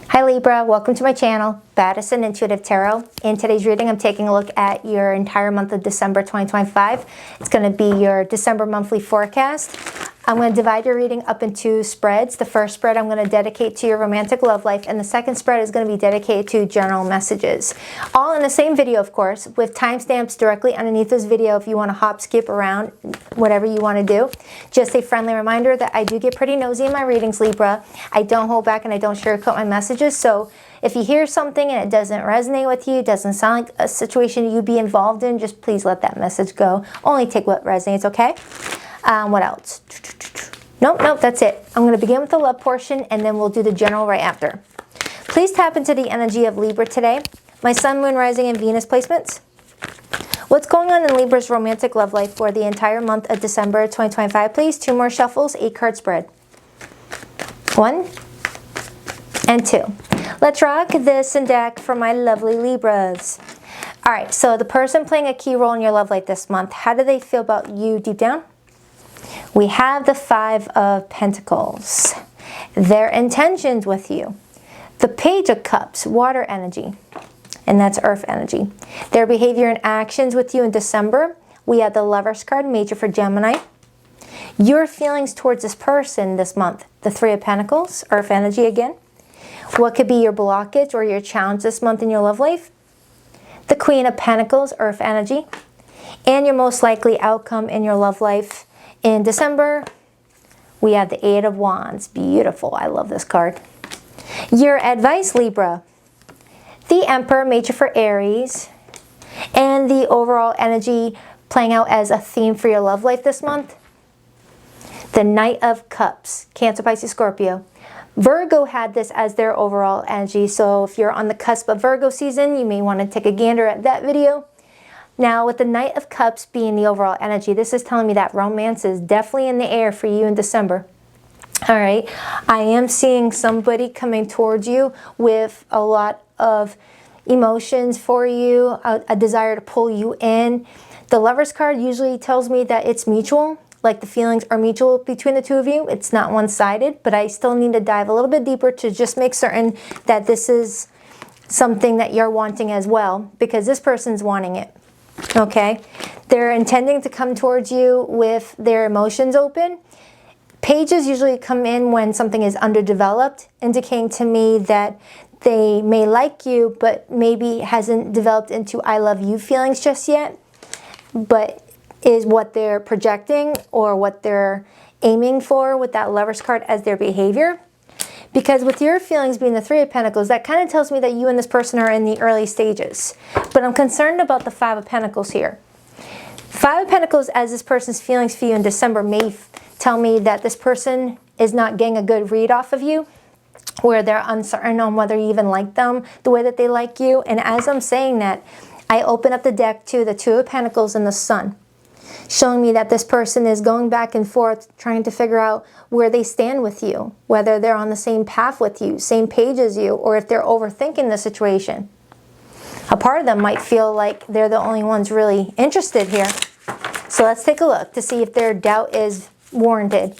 Hi Libra, welcome to my channel, Baddison Intuitive Tarot. In today's reading, I'm taking a look at your entire month of December 2025. It's going to be your December monthly forecast. I'm going to divide your reading up into spreads. The first spread I'm going to dedicate to your romantic love life, and the second spread is going to be dedicated to general messages. All in the same video, of course, with timestamps directly underneath this video if you want to hop, skip around, whatever you want to do. Just a friendly reminder that I do get pretty nosy in my readings, Libra. I don't hold back and I don't sugarcoat my messages, so if you hear something and it doesn't resonate with you, doesn't sound like a situation you'd be involved in, just please let that message go. Only take what resonates, okay? What else? Nope, that's it. I'm going to begin with the love portion and then we'll do the general right after. Please tap into the energy of Libra today. My Sun, Moon, Rising, and Venus placements. What's going on in Libra's romantic love life for the entire month of December 2025, please? 2 more shuffles, 8-card spread. 1 and 2. Let's rock this and deck for my lovely Libras. Alright, so the person playing a key role in your love life this month, how do they feel about you deep down? We have the 5 of Pentacles. Their intentions with you. The Page of Cups, water energy. And that's earth energy. Their behavior and actions with you in December. We have the Lovers card, major for Gemini. Your feelings towards this person this month. The 3 of Pentacles, earth energy again. What could be your blockage or your challenge this month in your love life? The Queen of Pentacles, earth energy. And your most likely outcome in your love life in December, we have the 8 of Wands. Beautiful. I love this card. Your advice, Libra. The Emperor, major for Aries. And the overall energy playing out as a theme for your love life this month. The Knight of Cups, Cancer, Pisces, Scorpio. Virgo had this as their overall energy. So if you're on the cusp of Virgo season, you may want to take a gander at that video. Now, with the Knight of Cups being the overall energy, this is telling me that romance is definitely in the air for you in December. All right, I am seeing somebody coming towards you with a lot of emotions for you, a desire to pull you in. The Lovers card usually tells me that it's mutual, like the feelings are mutual between the two of you. It's not one-sided, but I still need to dive a little bit deeper to just make certain that this is something that you're wanting as well, because this person's wanting it. Okay, they're intending to come towards you with their emotions open. Pages usually come in when something is underdeveloped, indicating to me that they may like you, but maybe hasn't developed into I love you feelings just yet, but is what they're projecting or what they're aiming for with that Lovers card as their behavior. Because with your feelings being the 3 of Pentacles, that kind of tells me that you and this person are in the early stages. But I'm concerned about the 5 of Pentacles here. 5 of Pentacles as this person's feelings for you in December may tell me that this person is not getting a good read off of you, where they're uncertain on whether you even like them the way that they like you. And as I'm saying that, I open up the deck to the 2 of Pentacles and the Sun, showing me that this person is going back and forth trying to figure out where they stand with you, whether they're on the same path with you, same page as you, or if they're overthinking the situation. A part of them might feel like they're the only ones really interested here. So let's take a look to see if their doubt is warranted.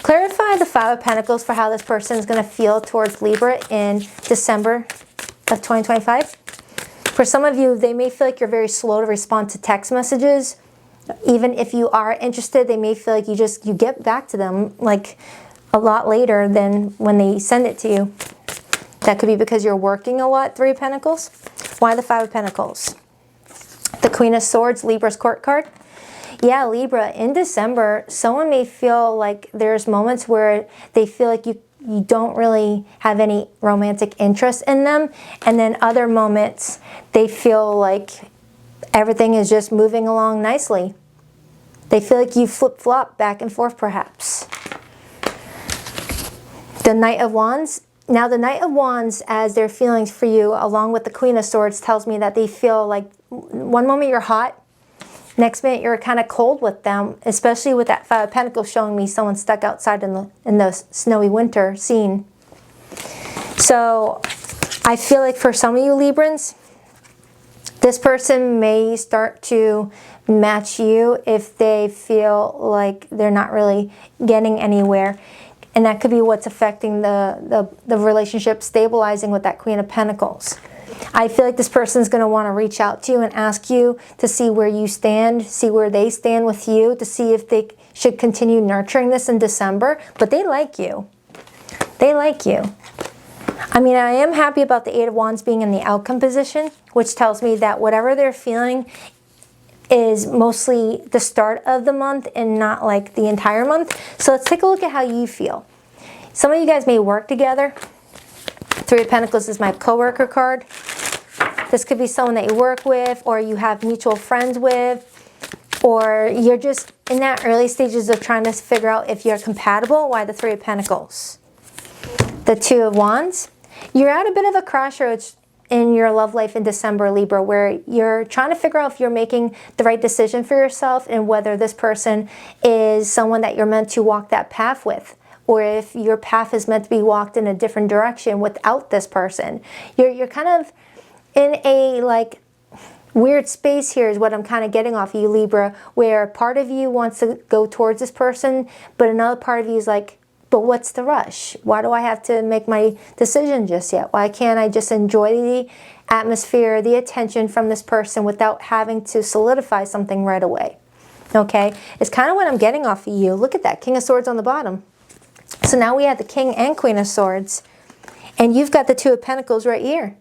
Clarify the 5 of Pentacles for how this person is going to feel towards Libra in December of 2025. For some of you, they may feel like you're very slow to respond to text messages. Even if you are interested, they may feel like you get back to them like a lot later than when they send it to you. That could be because you're working a lot, 3 of Pentacles. Why the 5 of Pentacles? The Queen of Swords, Libra's court card. Yeah, Libra, in December, someone may feel like there's moments where they feel like you don't really have any romantic interest in them. And then other moments, they feel like everything is just moving along nicely. They feel like you flip-flop back and forth perhaps. The Knight of Wands. Now the Knight of Wands as their feelings for you along with the Queen of Swords tells me that they feel like one moment you're hot, next minute you're kind of cold with them, especially with that 5 of Pentacles showing me someone stuck outside in the snowy winter scene. So I feel like for some of you Librans, this person may start to match you if they feel like they're not really getting anywhere. And that could be what's affecting the relationship stabilizing with that Queen of Pentacles. I feel like this person's going to want to reach out to you and ask you to see where you stand, see where they stand with you, to see if they should continue nurturing this in December. But they like you. They like you. I mean, I am happy about the Eight of Wands being in the outcome position, which tells me that whatever they're feeling is mostly the start of the month and not like the entire month. So let's take a look at how you feel. Some of you guys may work together. Three of Pentacles is my coworker card. This could be someone that you work with, or you have mutual friends with, or you're just in that early stages of trying to figure out if you're compatible. Why the Three of Pentacles? The Two of Wands. You're at a bit of a crossroads in your love life in December, Libra, where you're trying to figure out if you're making the right decision for yourself and whether this person is someone that you're meant to walk that path with, or if your path is meant to be walked in a different direction without this person. You're kind of in a like weird space here is what I'm kind of getting off of you, Libra, where part of you wants to go towards this person, but another part of you is like, but what's the rush? Why do I have to make my decision just yet? Why can't I just enjoy the atmosphere, the attention from this person without having to solidify something right away? Okay, it's kind of what I'm getting off of you. Look at that, King of Swords on the bottom. So now we have the King and Queen of Swords, and you've got the Two of Pentacles right here,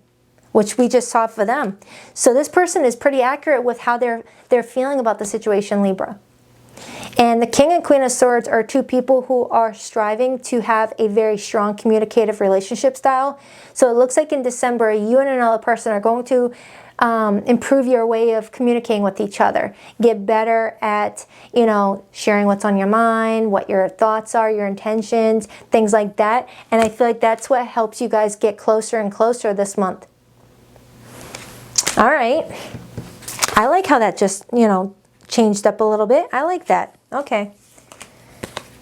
which we just saw for them. So this person is pretty accurate with how they're feeling about the situation, Libra. And the King and Queen of Swords are two people who are striving to have a very strong communicative relationship style. So it looks like in December, you and another person are going to improve your way of communicating with each other. Get better at, you know, sharing what's on your mind, what your thoughts are, your intentions, things like that. And I feel like that's what helps you guys get closer and closer this month. All right. I like how that just, you know, changed up a little bit. I like that. Okay.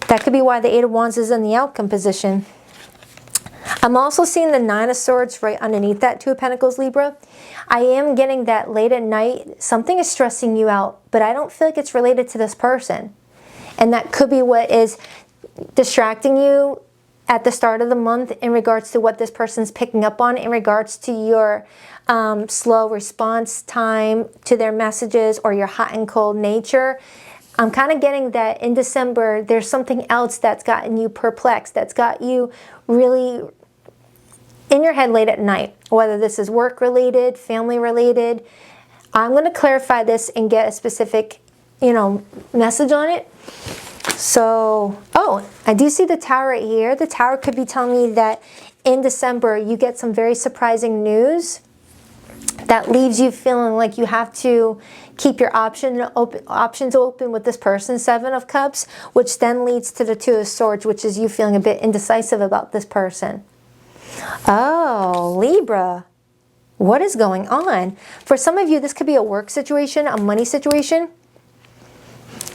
That could be why the Eight of Wands is in the outcome position. I'm also seeing the Nine of Swords right underneath that Two of Pentacles, Libra. I am getting that late at night, something is stressing you out, but I don't feel like it's related to this person. And that could be what is distracting you at the start of the month in regards to what this person's picking up on, in regards to your slow response time to their messages or your hot and cold nature. I'm kind of getting that in December, there's something else that's gotten you perplexed, that's got you really in your head late at night, whether this is work related, family related. I'm going to clarify this and get a specific, you know, message on it. So, oh, I do see the Tower right here. The Tower could be telling me that in December, you get some very surprising news that leaves you feeling like you have to keep your options open with this person, Seven of Cups, which then leads to the Two of Swords, which is you feeling a bit indecisive about this person. Oh, Libra, what is going on? For some of you, this could be a work situation, a money situation.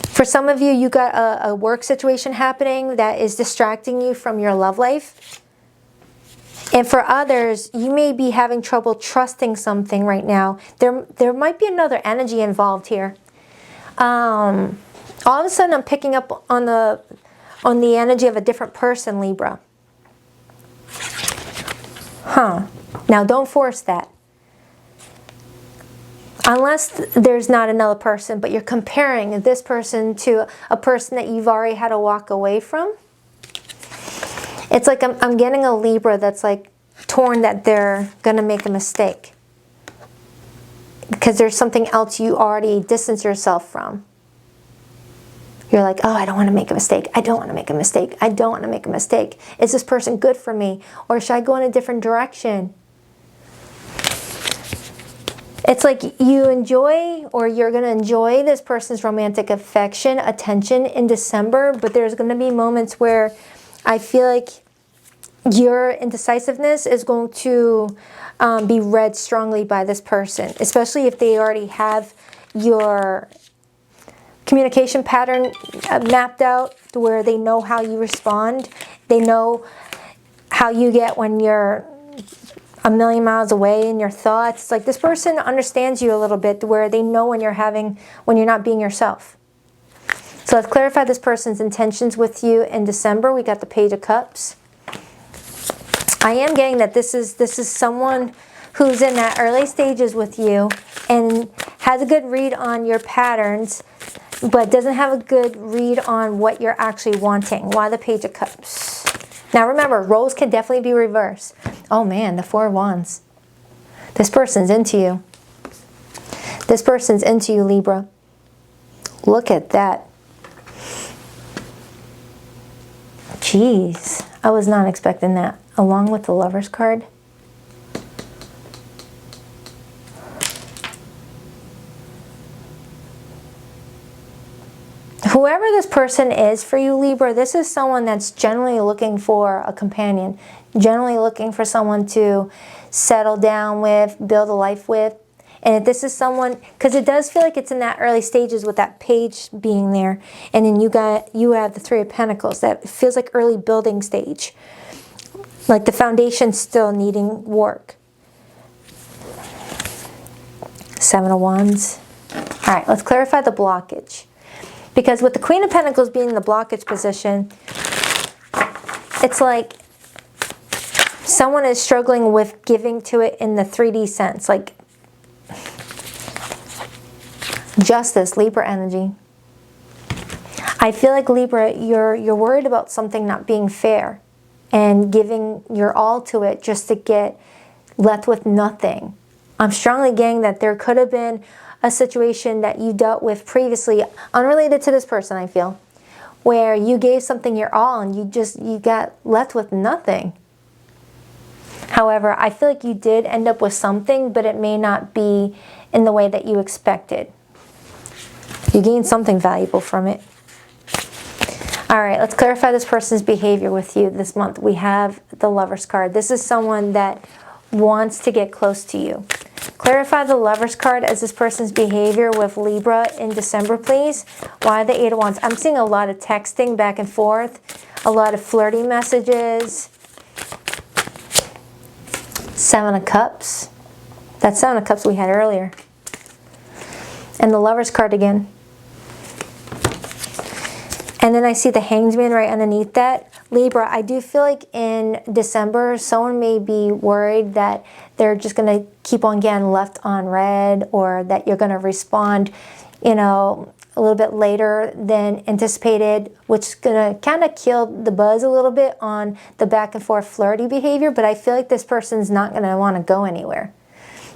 For some of you, you got a work situation happening that is distracting you from your love life. And for others, you may be having trouble trusting something right now. There might be another energy involved here. All of a sudden, I'm picking up on the energy of a different person, Libra. Huh. Now, don't force that. Unless there's not another person, but you're comparing this person to a person that you've already had to walk away from. It's like I'm getting a Libra that's like torn that they're going to make a mistake. Because there's something else you already distanced yourself from. You're like, oh, I don't want to make a mistake. I don't want to make a mistake. I don't want to make a mistake. Is this person good for me? Or should I go in a different direction? It's like you enjoy, or you're going to enjoy this person's romantic affection, attention in December, but there's going to be moments where I feel like your indecisiveness is going to be read strongly by this person, especially if they already have your communication pattern mapped out to where they know how you respond. They know how you get when you're a million miles away in your thoughts. Like this person understands you a little bit to where they know when you're not being yourself. So let's clarify this person's intentions with you in December. We got the Page of Cups. I am getting that this is someone who's in that early stages with you and has a good read on your patterns, but doesn't have a good read on what you're actually wanting. Why the Page of Cups? Now remember, roles can definitely be reversed. Oh man, the Four of Wands. This person's into you. This person's into you, Libra. Look at that. Jeez, I was not expecting that. Along with the Lover's card. Whoever this person is for you, Libra, this is someone that's generally looking for a companion. Generally looking for someone to settle down with, build a life with. And if this is someone, because it does feel like it's in that early stages with that page being there. And then you have the Three of Pentacles. That feels like early building stage. Like the foundation's still needing work. Seven of Wands. All right, let's clarify the blockage. Because with the Queen of Pentacles being in the blockage position, it's like someone is struggling with giving to it in the 3D sense. Like Justice, Libra energy. I feel like Libra, you're worried about something not being fair and giving your all to it just to get left with nothing. I'm strongly getting that there could have been a situation that you dealt with previously, unrelated to this person, I feel, where you gave something your all and you got left with nothing. However, I feel like you did end up with something, but it may not be in the way that you expected. You gained something valuable from it. All right, let's clarify this person's behavior with you this month. We have the Lover's card. This is someone that wants to get close to you. Clarify the Lover's card as this person's behavior with Libra in December, please. Why the Eight of Wands? I'm seeing a lot of texting back and forth, a lot of flirty messages. Seven of Cups. That Seven of Cups we had earlier. And the Lover's card again. And then I see the Hanged Man right underneath that. Libra, I do feel like in December, someone may be worried that they're just going to keep on getting left on red, or that you're going to respond, you know, a little bit later than anticipated, which is going to kind of kill the buzz a little bit on the back and forth flirty behavior. But I feel like this person's not going to want to go anywhere.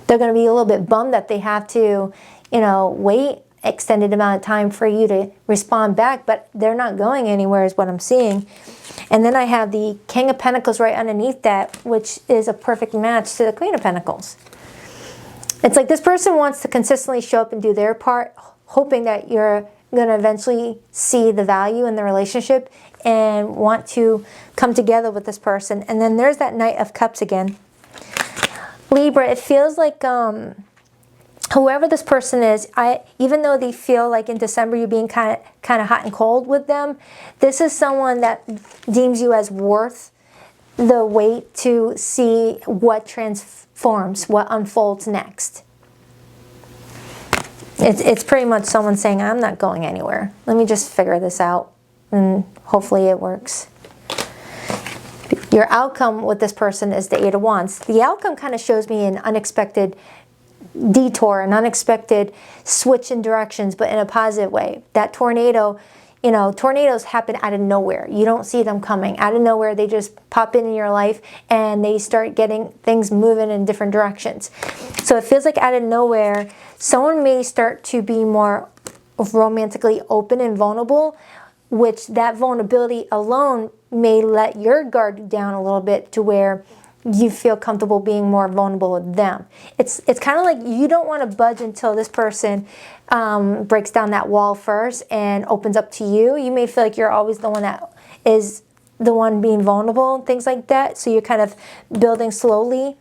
They're going to be a little bit bummed that they have to, you know, wait extended amount of time for you to respond back, but they're not going anywhere is what I'm seeing. And then I have the King of Pentacles right underneath that, which is a perfect match to the Queen of Pentacles. It's like this person wants to consistently show up and do their part, hoping that you're going to eventually see the value in the relationship and want to come together with this person. And then there's that Knight of Cups again. Libra, it feels like whoever this person is, even though they feel like in December you're being kind of hot and cold with them, this is someone that deems you as worth the wait to see what transforms, what unfolds next. It's pretty much someone saying, I'm not going anywhere. Let me just figure this out, and hopefully it works. Your outcome with this person is the Eight of Wands. The outcome kind of shows me an unexpected detour, an unexpected switch in directions, but in a positive way. That tornado, you know, tornadoes happen out of nowhere. You don't see them coming. Out of nowhere, they just pop in your life and they start getting things moving in different directions. So it feels like out of nowhere, someone may start to be more romantically open and vulnerable, which that vulnerability alone may let your guard down a little bit to where you feel comfortable being more vulnerable with them. It's kind of like you don't want to budge until this person breaks down that wall first and opens up to you. You may feel like you're always the one that is the one being vulnerable and things like that. So you're kind of building slowly.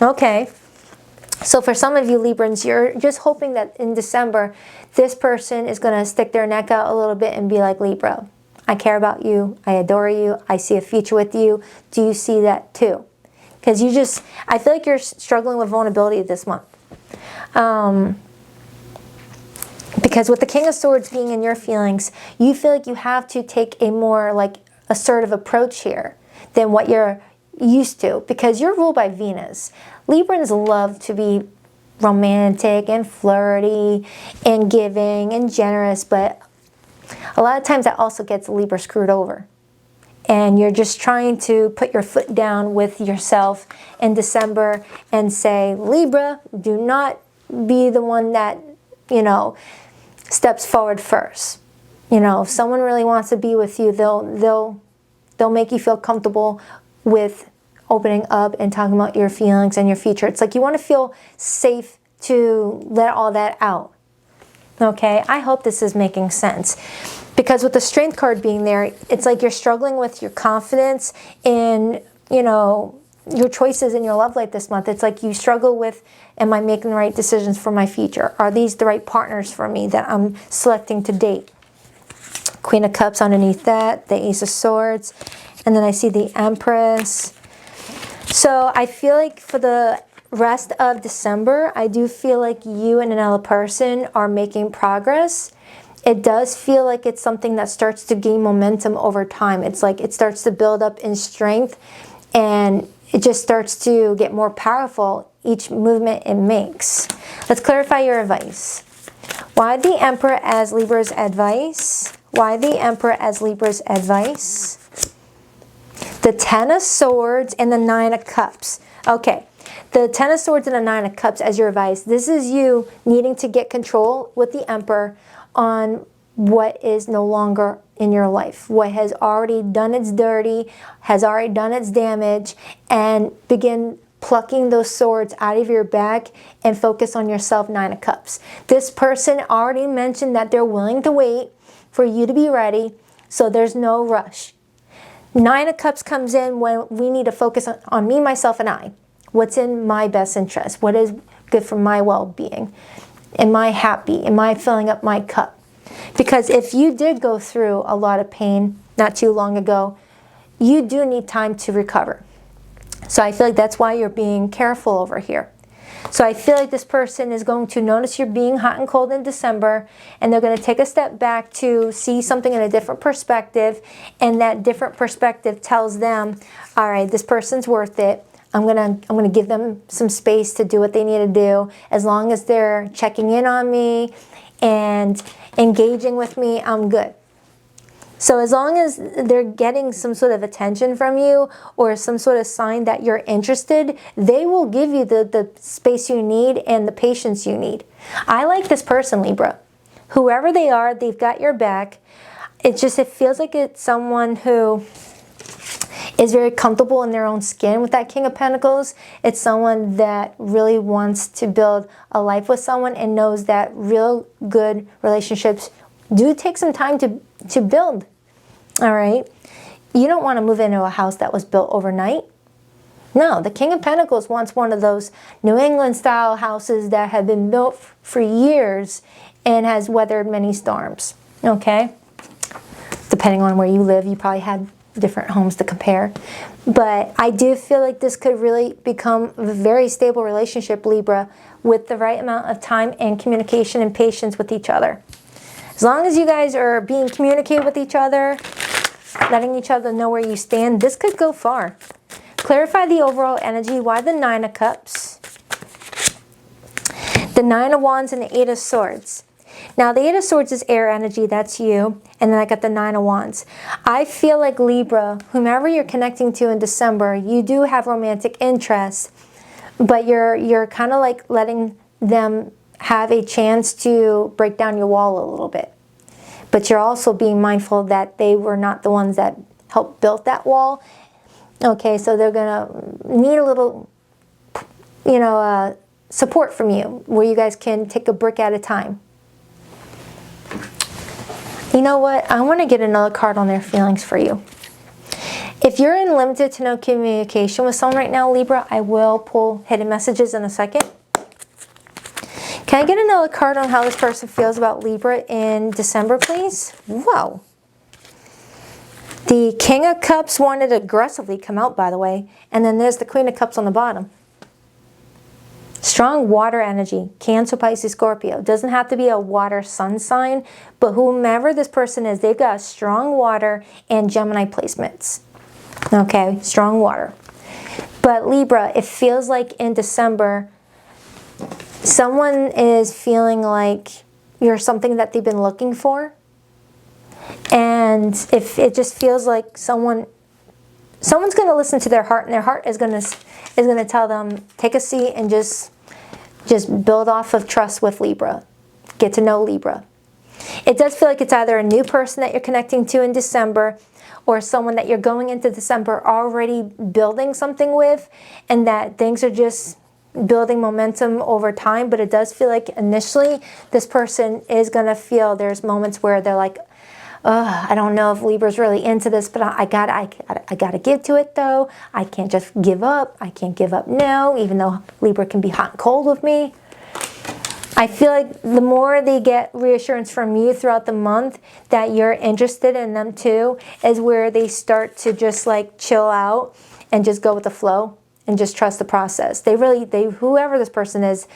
Okay. So for some of you Librans, you're just hoping that in December, this person is going to stick their neck out a little bit and be like, Libra, I care about you. I adore you. I see a future with you. Do you see that too? Because I feel like you're struggling with vulnerability this month. Because with the King of Swords being in your feelings, you feel like you have to take a more like assertive approach here than what you're used to, because you're ruled by Venus. Librans love to be romantic and flirty and giving and generous, but a lot of times that also gets Libra screwed over. And you're just trying to put your foot down with yourself in December and say, Libra, do not be the one that, you know, steps forward first. You know, if someone really wants to be with you, they'll make you feel comfortable with opening up and talking about your feelings and your future. It's like you want to feel safe to let all that out. Okay, I hope this is making sense. Because with the Strength card being there, it's like you're struggling with your confidence in, you know, your choices in your love life this month. It's like you struggle with, am I making the right decisions for my future? Are these the right partners for me that I'm selecting to date? Queen of Cups underneath that, the Ace of Swords, and then I see the Empress. So I feel like for the rest of December, I do feel like you and another person are making progress. It does feel like it's something that starts to gain momentum over time. It's like it starts to build up in strength, and it just starts to get more powerful each movement it makes. Let's clarify your advice. Why the Emperor as Libra's advice? Why the Emperor as Libra's advice? The Ten of Swords and the Nine of Cups. Okay, the Ten of Swords and the Nine of Cups as your advice. This is you needing to get control with the Emperor on what is no longer in your life, what has already done its dirty, has already done its damage, and begin plucking those swords out of your back and focus on yourself. Nine of Cups. This person already mentioned that they're willing to wait for you to be ready, so there's no rush. Nine of Cups comes in when we need to focus on me, myself, and I. What's in my best interest? What is good for my well-being? Am I happy? Am I filling up my cup? Because if you did go through a lot of pain not too long ago, you do need time to recover. So I feel like that's why you're being careful over here. So I feel like this person is going to notice you're being hot and cold in December, and they're going to take a step back to see something in a different perspective, and that different perspective tells them, all right, this person's worth it. I'm gonna give them some space to do what they need to do. As long as they're checking in on me and engaging with me, I'm good. So as long as they're getting some sort of attention from you or some sort of sign that you're interested, they will give you the space you need and the patience you need. I like this person, Libra. Whoever they are, they've got your back. It feels like it's someone who is very comfortable in their own skin with that King of Pentacles. It's someone that really wants to build a life with someone and knows that real good relationships do take some time to build. All right? You don't want to move into a house that was built overnight. No, the King of Pentacles wants one of those New England style houses that have been built for years and has weathered many storms. Okay? Depending on where you live, you probably had different homes to compare. But I do feel like this could really become a very stable relationship, Libra, with the right amount of time and communication and patience with each other. As long as you guys are being communicated with each other, letting each other know where you stand, this could go far. Clarify the overall energy. Why the Nine of Cups? The Nine of Wands and the Eight of Swords. Now, the Eight of Swords is air energy. That's you. And then I got the Nine of Wands. I feel like Libra, whomever you're connecting to in December, you do have romantic interest, but you're kind of like letting them have a chance to break down your wall a little bit. But you're also being mindful that they were not the ones that helped build that wall. Okay, so they're going to need a little, support from you where you guys can take a brick at a time. You know what? I want to get another card on their feelings for you. If you're in limited to no communication with someone right now, Libra, I will pull hidden messages in a second. Can I get another card on how this person feels about Libra in December, please? Whoa. The King of Cups wanted to aggressively come out, by the way. And then there's the Queen of Cups on the bottom. Strong water energy, Cancer, Pisces, Scorpio. Doesn't have to be a water sun sign, but whomever this person is, they've got strong water and Gemini placements. Okay, strong water. But Libra, it feels like in December, someone is feeling like you're something that they've been looking for. And if it just feels like someone's going to listen to their heart, and their heart is going to tell them, take a seat and just build off of trust with Libra. Get to know Libra. It does feel like it's either a new person that you're connecting to in December, or someone that you're going into December already building something with, and that things are just building momentum over time. But it does feel like initially this person is going to feel there's moments where they're like, I don't know if Libra's really into this, but I gotta give to it though. I can't just give up. I can't give up now, even though Libra can be hot and cold with me. I feel like the more they get reassurance from you throughout the month that you're interested in them too, is where they start to just like chill out and just go with the flow and just trust the process. Whoever this person is,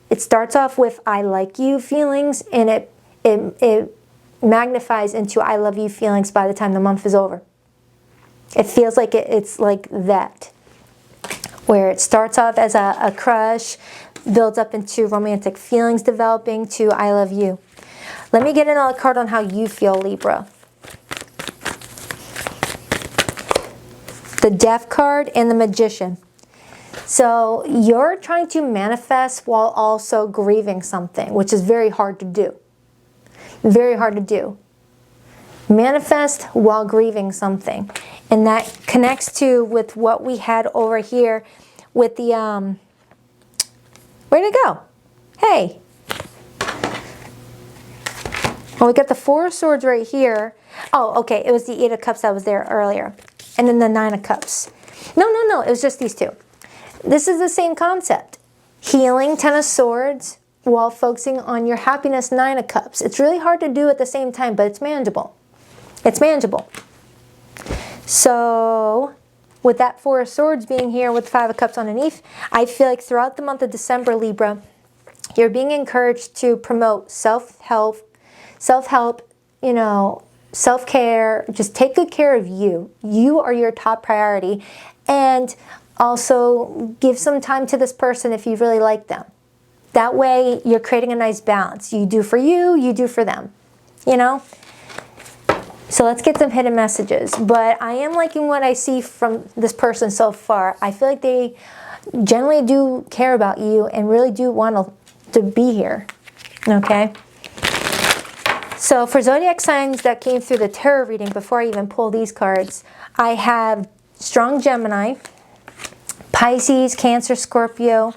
it starts off with I like you feelings, and it magnifies into I love you feelings by the time the month is over. It feels like it's like that, where it starts off as a crush, builds up into romantic feelings developing to I love you. Let me get another card on how you feel, Libra. The Death card and the Magician. So you're trying to manifest while also grieving something, which is very hard to do. Very hard to do. Manifest while grieving something. And that connects to with what we had over here with the, where'd it go? Hey. Well, we got the Four of Swords right here. Oh, okay, it was the Eight of Cups that was there earlier. And then the Nine of Cups. No, it was just these two. This is the same concept. Healing, Ten of Swords, while focusing on your happiness, Nine of Cups. It's really hard to do at the same time, but it's manageable. It's manageable. So, with that Four of Swords being here with Five of Cups underneath, I feel like throughout the month of December, Libra, you're being encouraged to promote self-help, you know, self-care. Just take good care of you. You are your top priority. And also give some time to this person if you really like them. That way, you're creating a nice balance. You do for you, you do for them, you know? So let's get some hidden messages. But I am liking what I see from this person so far. I feel like they generally do care about you and really do want to be here, okay? So for zodiac signs that came through the tarot reading before I even pull these cards, I have strong Gemini, Pisces, Cancer, Scorpio,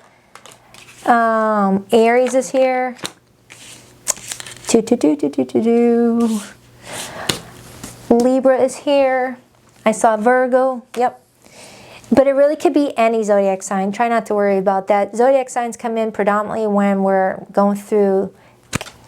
Aries is here. Libra is here. I saw Virgo. Yep. But it really could be any zodiac sign. Try not to worry about that. Zodiac signs come in predominantly when we're going through,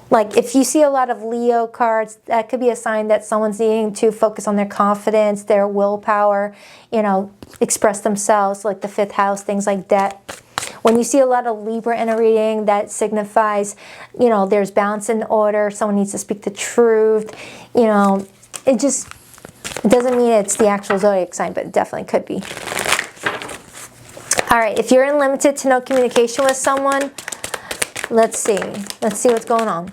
like if you see a lot of Leo cards, that could be a sign that someone's needing to focus on their confidence, their willpower, you know, express themselves, like the fifth house, things like that. When you see a lot of Libra in a reading, that signifies, you know, there's balance in order, someone needs to speak the truth, you know, it doesn't mean it's the actual zodiac sign, but it definitely could be. All right, if you're in limited to no communication with someone, let's see what's going on.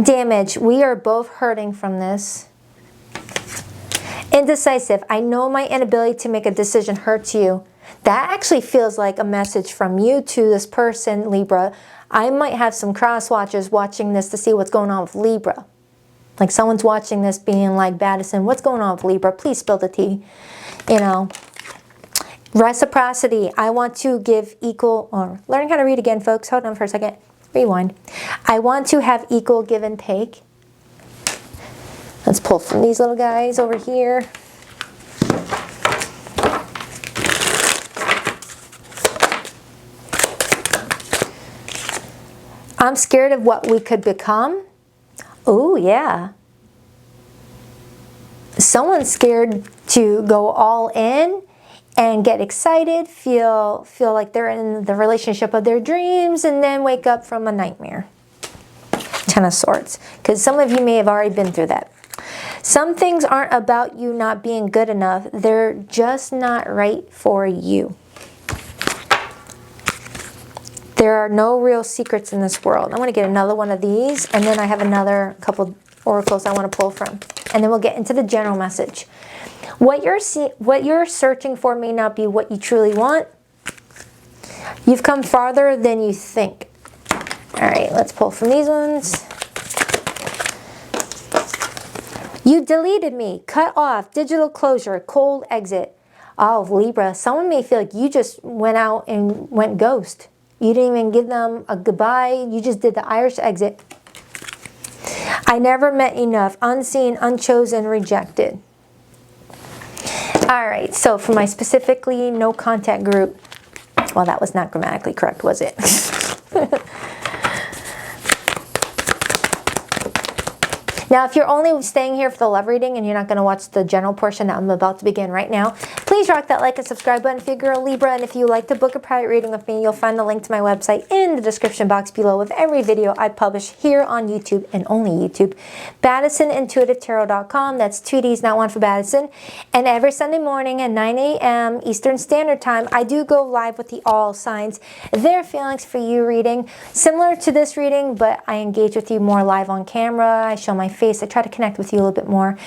Damage, we are both hurting from this. Indecisive, I know my inability to make a decision hurts you. That actually feels like a message from you to this person, Libra. I might have some cross watchers watching this to see what's going on with Libra. Like someone's watching this being like, Baddison, what's going on with Libra? Please spill the tea. You know. Reciprocity, I want to give equal, or learning how to read again, folks. Hold on for a second. Rewind. I want to have equal give and take. Let's pull from these little guys over here. I'm scared of what we could become. Oh, yeah. Someone's scared to go all in and get excited, feel like they're in the relationship of their dreams, and then wake up from a nightmare. Ten of Swords, because some of you may have already been through that. Some things aren't about you not being good enough. They're just not right for you. There are no real secrets in this world. I'm going to get another one of these, and then I have another couple oracles I want to pull from. And then we'll get into the general message. What you're searching for may not be what you truly want. You've come farther than you think. All right, let's pull from these ones. You deleted me, cut off, digital closure, cold exit. Oh, Libra, someone may feel like you just went out and went ghost. You didn't even give them a goodbye. You just did the Irish exit. I never met enough. Unseen, unchosen, rejected. All right, so for my specifically no contact group, well, that was not grammatically correct, was it? Now, if you're only staying here for the love reading and you're not going to watch the general portion that I'm about to begin right now, please rock that like and subscribe button if you're a girl Libra. And if you like to book a private reading with me, you'll find the link to my website in the description box below of every video I publish here on YouTube and only YouTube. BaddisonIntuitiveTarot.com. That's 2 Ds, not one for Baddison. And every Sunday morning at 9 a.m. Eastern Standard Time, I do go live with the All Signs, Their Feelings for You reading. Similar to this reading, but I engage with you more live on camera. I show my face. I try to connect with you a little bit more.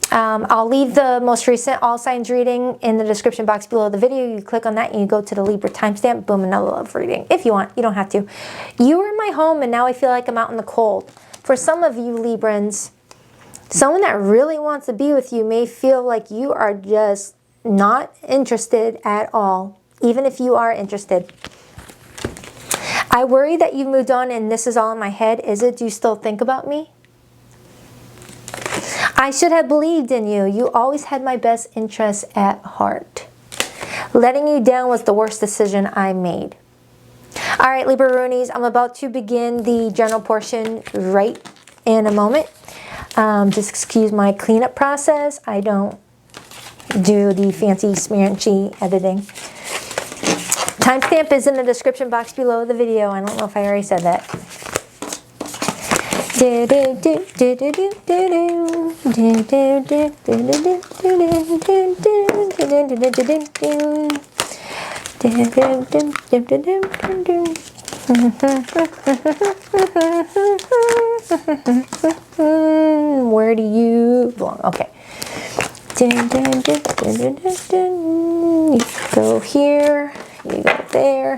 I'll leave the most recent All Signs reading in the description box below the video. You click on that and you go to the Libra timestamp. Boom, another love reading. If you want, you don't have to. You were in my home and now I feel like I'm out in the cold. For some of you Librans, someone that really wants to be with you may feel like you are just not interested at all, even if you are interested. I worry that you've moved on and this is all in my head. Is it? Do you still think about me? I should have believed in you. You always had my best interests at heart. Letting you down was the worst decision I made. All right, Libra Roonies, I'm about to begin the general portion right in a moment. Just excuse my cleanup process. I don't do the fancy smeanchy editing. Timestamp is in the description box below the video. I don't know if I already said that. Where do you belong? Okay. You go here, you go there,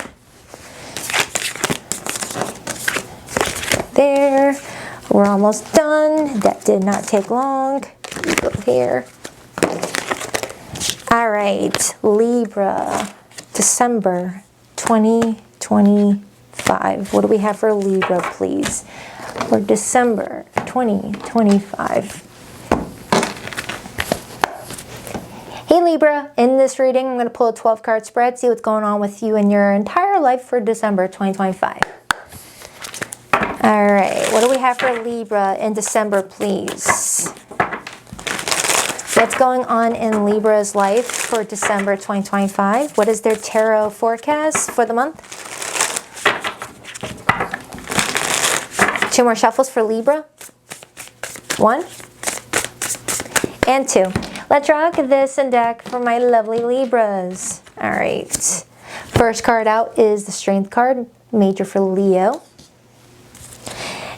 there. We're almost done. That did not take long. You go here. All right, Libra, December 2025. What do we have for Libra, please? For December 2025. Hey Libra, in this reading, I'm going to pull a 12-card spread, see what's going on with you in your entire life for December 2025. All right, what do we have for Libra in December, please? What's going on in Libra's life for December 2025? What is their tarot forecast for the month? 2 more shuffles for Libra. 1 and 2. Let's rock this and deck for my lovely Libras. All right. First card out is the Strength card, major for Leo.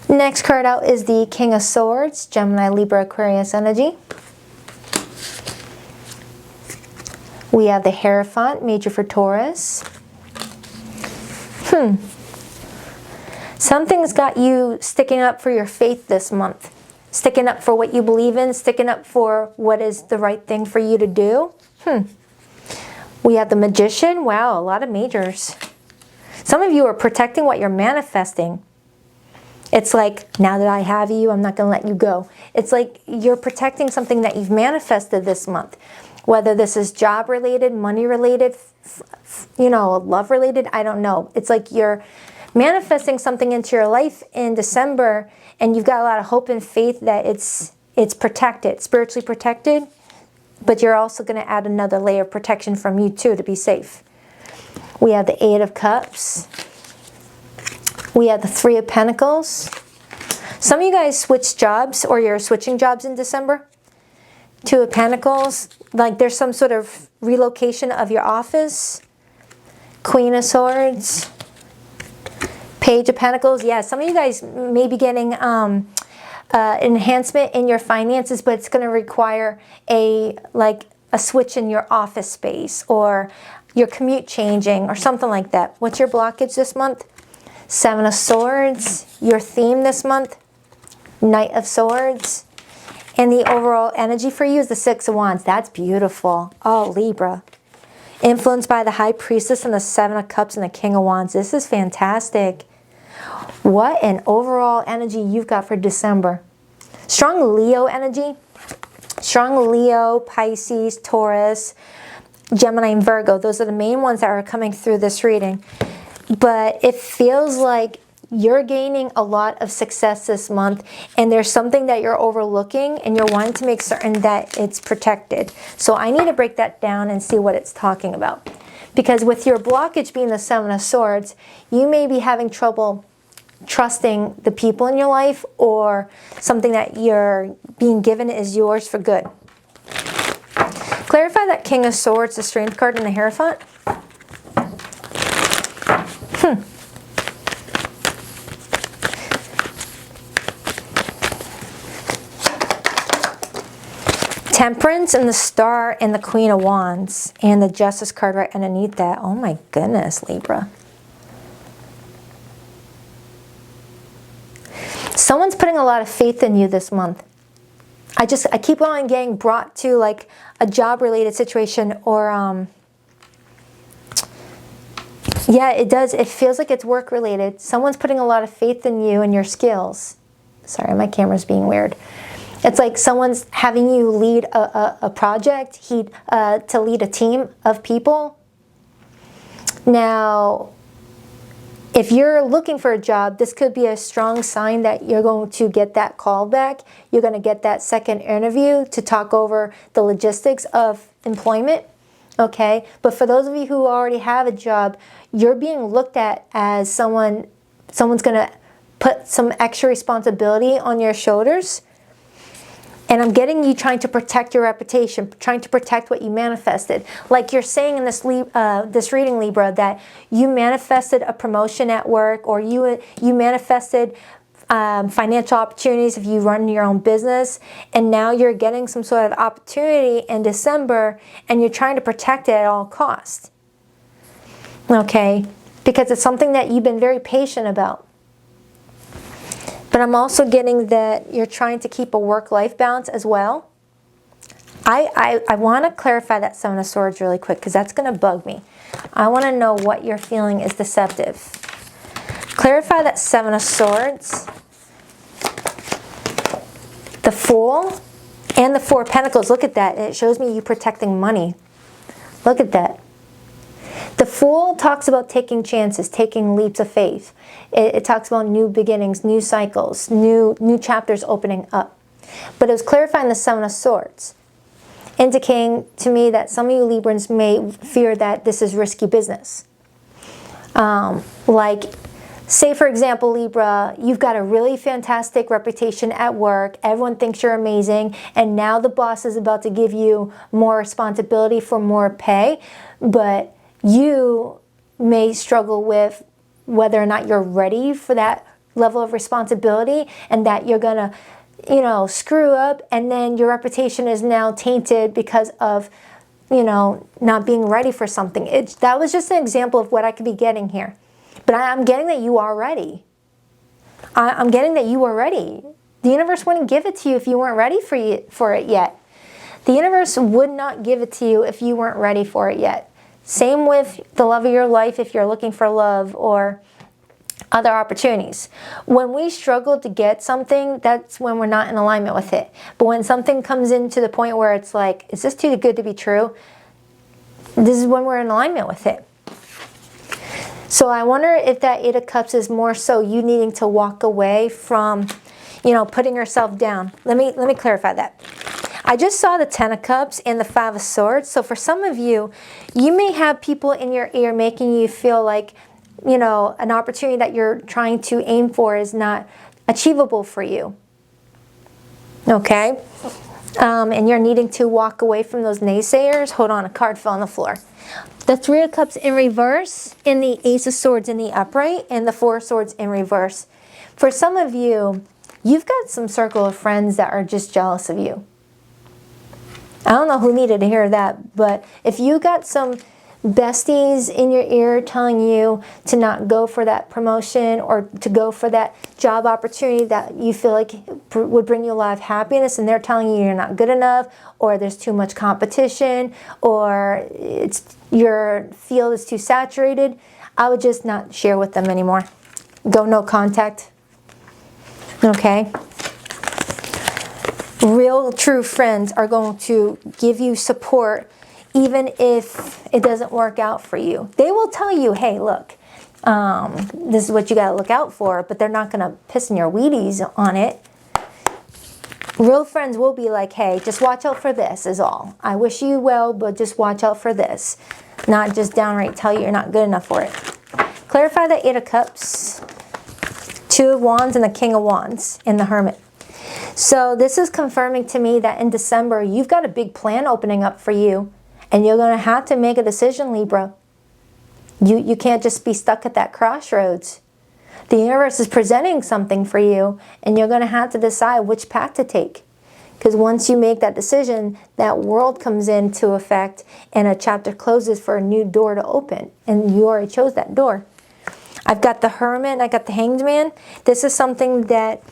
Next card out is the King of Swords, Gemini, Libra, Aquarius energy. We have the Hierophant, major for Taurus. Something's got you sticking up for your faith this month. Sticking up for what you believe in, sticking up for what is the right thing for you to do. We have the Magician. Wow, a lot of majors. Some of you are protecting what you're manifesting. It's like, now that I have you, I'm not going to let you go. It's like you're protecting something that you've manifested this month. Whether this is job related, money related, you know, love related, I don't know. It's like you're manifesting something into your life in December and you've got a lot of hope and faith that it's protected, spiritually protected. but you're also going to add another layer of protection from you too to be safe. We have the Eight of Cups. We have the Three of Pentacles. Some of you guys switched jobs, or you're switching jobs in December. Two of Pentacles, like there's some sort of relocation of your office. Queen of Swords. Page of Pentacles. Yeah, some of you guys may be getting enhancement in your finances, but it's going to require a switch in your office space, or your commute changing, or something like that. What's your blockage this month? Seven of Swords. Your theme this month? Knight of Swords. And the overall energy for you is the Six of Wands. That's beautiful. Oh, Libra. Influenced by the High Priestess and the Seven of Cups and the King of Wands. This is fantastic. What an overall energy you've got for December. Strong Leo energy. Strong Leo, Pisces, Taurus, Gemini, and Virgo. Those are the main ones that are coming through this reading. But it feels like you're gaining a lot of success this month, and there's something that you're overlooking, and you're wanting to make certain that it's protected. So I need to break that down and see what it's talking about. Because with your blockage being the Seven of Swords, you may be having trouble trusting the people in your life, or something that you're being given is yours for good. Clarify that King of Swords, the Strength card, and the Hierophant. Temperance and the Star and the Queen of Wands. And the Justice card right underneath that. Oh my goodness, Libra. Someone's putting a lot of faith in you this month. I keep on getting brought to like a job-related situation, or yeah, it does. It feels like it's work-related. Someone's putting a lot of faith in you and your skills. Sorry, my camera's being weird. It's like someone's having you lead a project, to lead a team of people. Now, if you're looking for a job, this could be a strong sign that you're going to get that call back. You're going to get that second interview to talk over the logistics of employment. Okay? But for those of you who already have a job, you're being looked at as someone's going to put some extra responsibility on your shoulders. And I'm getting you trying to protect your reputation, trying to protect what you manifested. Like you're saying in this reading, Libra, that you manifested a promotion at work, or you manifested financial opportunities if you run your own business, and now you're getting some sort of opportunity in December, and you're trying to protect it at all costs. Okay? Because it's something that you've been very patient about. But I'm also getting that you're trying to keep a work-life balance as well. I want to clarify that Seven of Swords really quick, because that's going to bug me. I want to know what you're feeling is deceptive. Clarify that Seven of Swords, the Fool, and the Four of Pentacles. Look at that. It shows me you protecting money. Look at that. The Fool talks about taking chances, taking leaps of faith. It talks about new beginnings, new cycles, new chapters opening up. But it was clarifying the Seven of Swords, indicating to me that some of you Librans may fear that this is risky business. Like, say for example, Libra, you've got a really fantastic reputation at work. Everyone thinks you're amazing. And now the boss is about to give you more responsibility for more pay. But you may struggle with whether or not you're ready for that level of responsibility, and that you're gonna, screw up, and then your reputation is now tainted because of, not being ready for something. That was just an example of what I could be getting here. But I'm getting that you are ready. I'm getting that you are ready. The universe wouldn't give it to you if you weren't ready for it yet. The universe would not give it to you if you weren't ready for it yet. Same with the love of your life if you're looking for love or other opportunities. When we struggle to get something, that's when we're not in alignment with it. But when something comes into the point where it's like, is this too good to be true? This is when we're in alignment with it. So I wonder if that Eight of Cups is more so you needing to walk away from, putting yourself down. Let me clarify that. I just saw the Ten of Cups and the Five of Swords. So for some of you, you may have people in your ear making you feel like, you know, an opportunity that you're trying to aim for is not achievable for you. Okay? And you're needing to walk away from those naysayers. Hold on, a card fell on the floor. The Three of Cups in reverse, and the Ace of Swords in the upright, and the Four of Swords in reverse. For some of you, you've got some circle of friends that are just jealous of you. I don't know who needed to hear that, but if you got some besties in your ear telling you to not go for that promotion or to go for that job opportunity that you feel like would bring you a lot of happiness, and they're telling you you're not good enough, or there's too much competition, or your field is too saturated, I would just not share with them anymore. Go no contact. Okay? Real true friends are going to give you support even if it doesn't work out for you. They will tell you, hey, look, this is what you got to look out for, but they're not going to piss in your Wheaties on it. Real friends will be like, hey, just watch out for this is all. I wish you well, but just watch out for this. Not just downright tell you you're not good enough for it. Clarify the Eight of Cups, Two of Wands, and the King of Wands in the Hermit. So this is confirming to me that in December, you've got a big plan opening up for you. And you're going to have to make a decision, Libra. You can't just be stuck at that crossroads. The universe is presenting something for you, and you're going to have to decide which path to take. Because once you make that decision, that world comes into effect, and a chapter closes for a new door to open. And you already chose that door. I've got the Hermit, and I got the Hanged Man. This is something that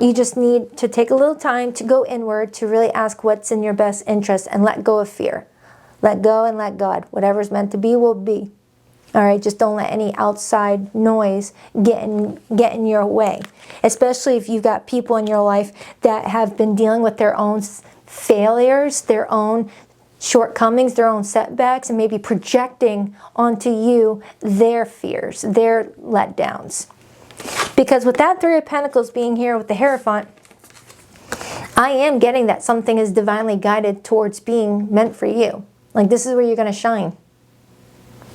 you just need to take a little time to go inward, to really ask what's in your best interest, and let go of fear. Let go and let God. Whatever's meant to be will be. All right, just don't let any outside noise get in your way. Especially if you've got people in your life that have been dealing with their own failures, their own shortcomings, their own setbacks, and maybe projecting onto you their fears, their letdowns. Because with that Three of Pentacles being here with the Hierophant, I am getting that something is divinely guided towards being meant for you. Like, this is where you're going to shine.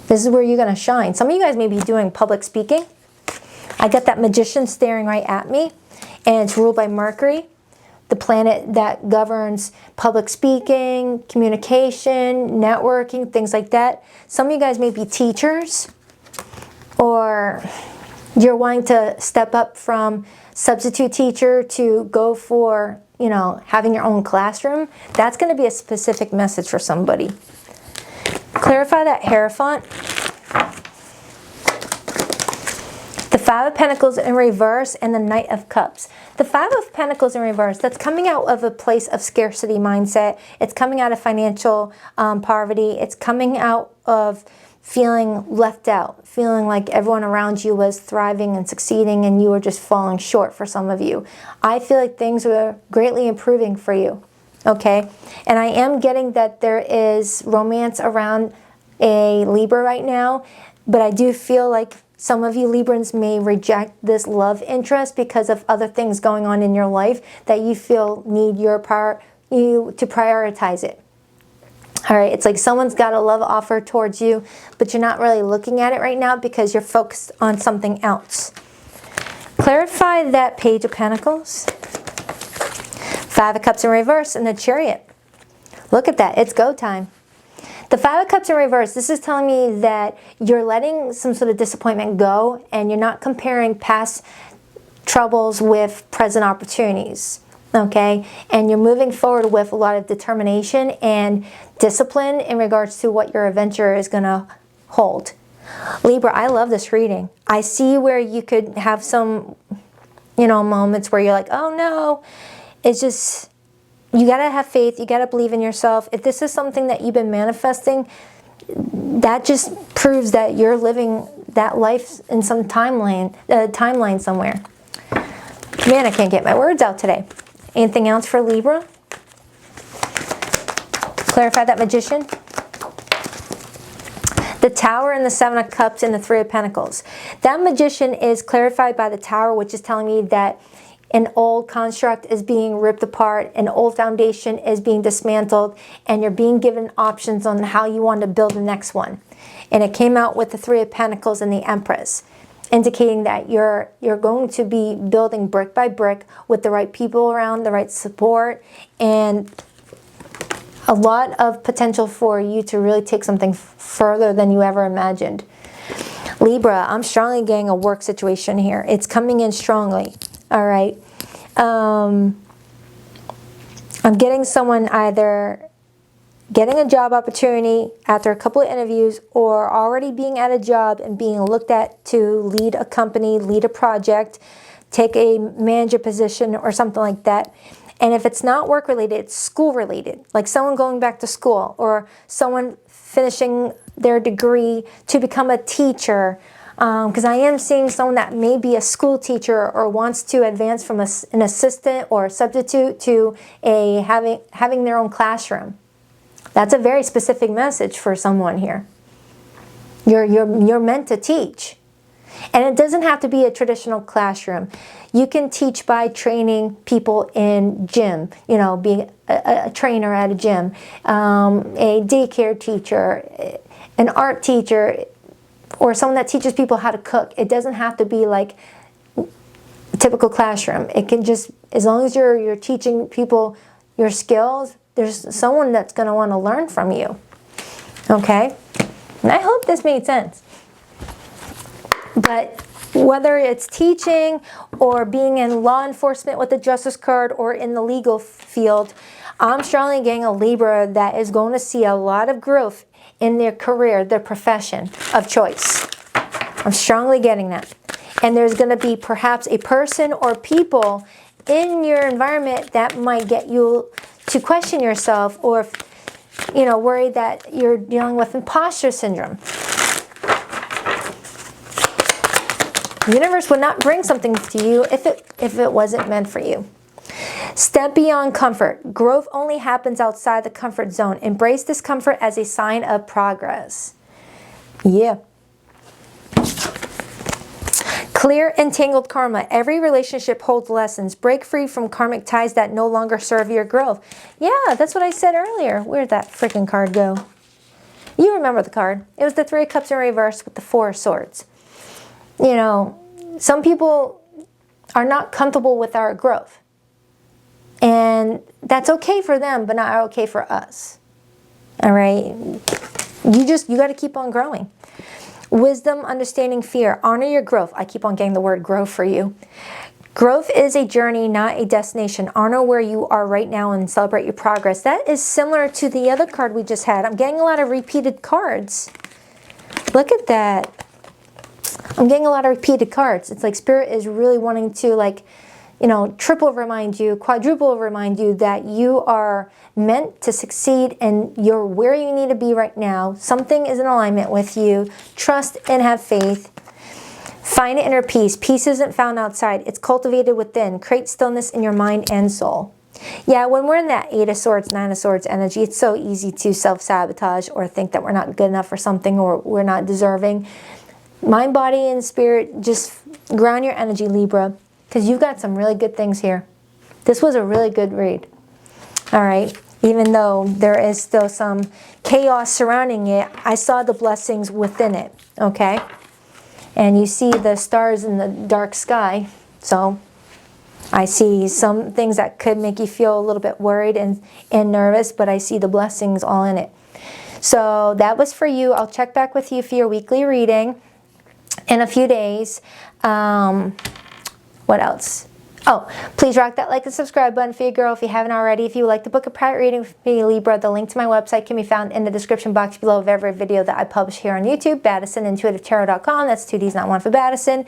This is where you're going to shine. Some of you guys may be doing public speaking. I got that Magician staring right at me, and it's ruled by Mercury, the planet that governs public speaking, communication, networking, things like that. Some of you guys may be teachers, or you're wanting to step up from substitute teacher to go for, you know, having your own classroom. That's going to be a specific message for somebody. Clarify that Hierophant. The Five of Pentacles in reverse and the Knight of Cups. The Five of Pentacles in reverse, that's coming out of a place of scarcity mindset. It's coming out of financial poverty. It's coming out of feeling left out, feeling like everyone around you was thriving and succeeding and you were just falling short for some of you. I feel like things were greatly improving for you, okay? And I am getting that there is romance around a Libra right now, but I do feel like some of you Librans may reject this love interest because of other things going on in your life that you feel need you to prioritize it. All right, it's like someone's got a love offer towards you, but you're not really looking at it right now because you're focused on something else. Clarify that Page of Pentacles, Five of Cups in reverse, and the Chariot. Look at that, it's go time. The Five of Cups in reverse, this is telling me that you're letting some sort of disappointment go and you're not comparing past troubles with present opportunities. Okay, and you're moving forward with a lot of determination and discipline in regards to what your adventure is going to hold. Libra, I love this reading. I see where you could have some, you know, moments where you're like, oh no, it's just, you got to have faith. You got to believe in yourself. If this is something that you've been manifesting, that just proves that you're living that life in some timeline somewhere. Man, I can't get my words out today. Anything else for Libra? Clarify that Magician. The Tower and the Seven of Cups and the Three of Pentacles. That Magician is clarified by the Tower, which is telling me that An old construct is being ripped apart, an old foundation is being dismantled, and you're being given options on how you want to build the next one. And it came out with the Three of Pentacles and the Empress, indicating that you're going to be building brick by brick with the right people around, the right support, and a lot of potential for you to really take something further than you ever imagined. Libra, I'm strongly getting a work situation here. It's coming in strongly. All right. I'm getting someone either getting a job opportunity after a couple of interviews, or already being at a job and being looked at to lead a company, lead a project, take a manager position or something like that. And if it's not work related, it's school related, like someone going back to school or someone finishing their degree to become a teacher. Because I am seeing someone that may be a school teacher or wants to advance from an assistant or a substitute to having their own classroom. That's a very specific message for someone here. You're meant to teach. And it doesn't have to be a traditional classroom. You can teach by training people in gym, you know, being a trainer at a gym, a daycare teacher, an art teacher, or someone that teaches people how to cook. It doesn't have to be like a typical classroom. It can just, as long as you're teaching people your skills, there's someone that's going to want to learn from you. Okay? And I hope this made sense. But whether it's teaching or being in law enforcement with the Justice card or in the legal field, I'm strongly getting a Libra that is going to see a lot of growth in their career, their profession of choice. I'm strongly getting that. And there's going to be perhaps a person or people in your environment that might get you to question yourself, or, you know, worry that you're dealing with imposter syndrome. The universe would not bring something to you if it wasn't meant for you. Step beyond comfort. Growth only happens outside the comfort zone. Embrace discomfort as a sign of progress. Yeah. Clear entangled karma. Every relationship holds lessons. Break free from karmic ties that no longer serve your growth. Yeah, that's what I said earlier. Where'd that freaking card go? You remember the card. It was the Three of Cups in reverse with the Four of Swords. You know, some people are not comfortable with our growth. And that's okay for them, but not okay for us. All right? You got to keep on growing. Wisdom, understanding, fear. Honor your growth. I keep on getting the word growth for you. Growth is a journey, not a destination. Honor where you are right now and celebrate your progress. That is similar to the other card we just had. I'm getting a lot of repeated cards. Look at that. I'm getting a lot of repeated cards. It's like Spirit is really wanting to, like, you know, triple remind you, quadruple remind you that you are meant to succeed and you're where you need to be right now. Something is in alignment with you. Trust and have faith. Find inner peace. Peace isn't found outside. It's cultivated within. Create stillness in your mind and soul. Yeah, when we're in that Eight of Swords, Nine of Swords energy, it's so easy to self-sabotage or think that we're not good enough for something or we're not deserving. Mind, body, and spirit, just ground your energy, Libra, because you've got some really good things here. This was a really good read. All right. Even though there is still some chaos surrounding it, I saw the blessings within it. Okay. And you see the stars in the dark sky. So I see some things that could make you feel a little bit worried and nervous, but I see the blessings all in it. So that was for you. I'll check back with you for your weekly reading in a few days. What else? Oh, please rock that like and subscribe button for your girl if you haven't already. If you would like to book a private reading with me, Libra, the link to my website can be found in the description box below of every video that I publish here on YouTube, Baddisonintuitivetarot.com. That's 2 D's, not 1 for Baddison.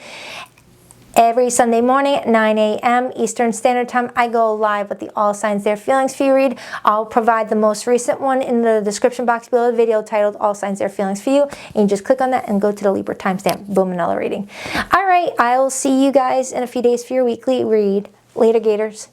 Every Sunday morning at 9 a.m. Eastern Standard Time, I go live with the All Signs Their Feelings for You read. I'll provide the most recent one in the description box below the video titled All Signs Their Feelings for You. And you just click on that and go to the Libra timestamp. Boom, another reading. All right, I'll see you guys in a few days for your weekly read. Later, Gators.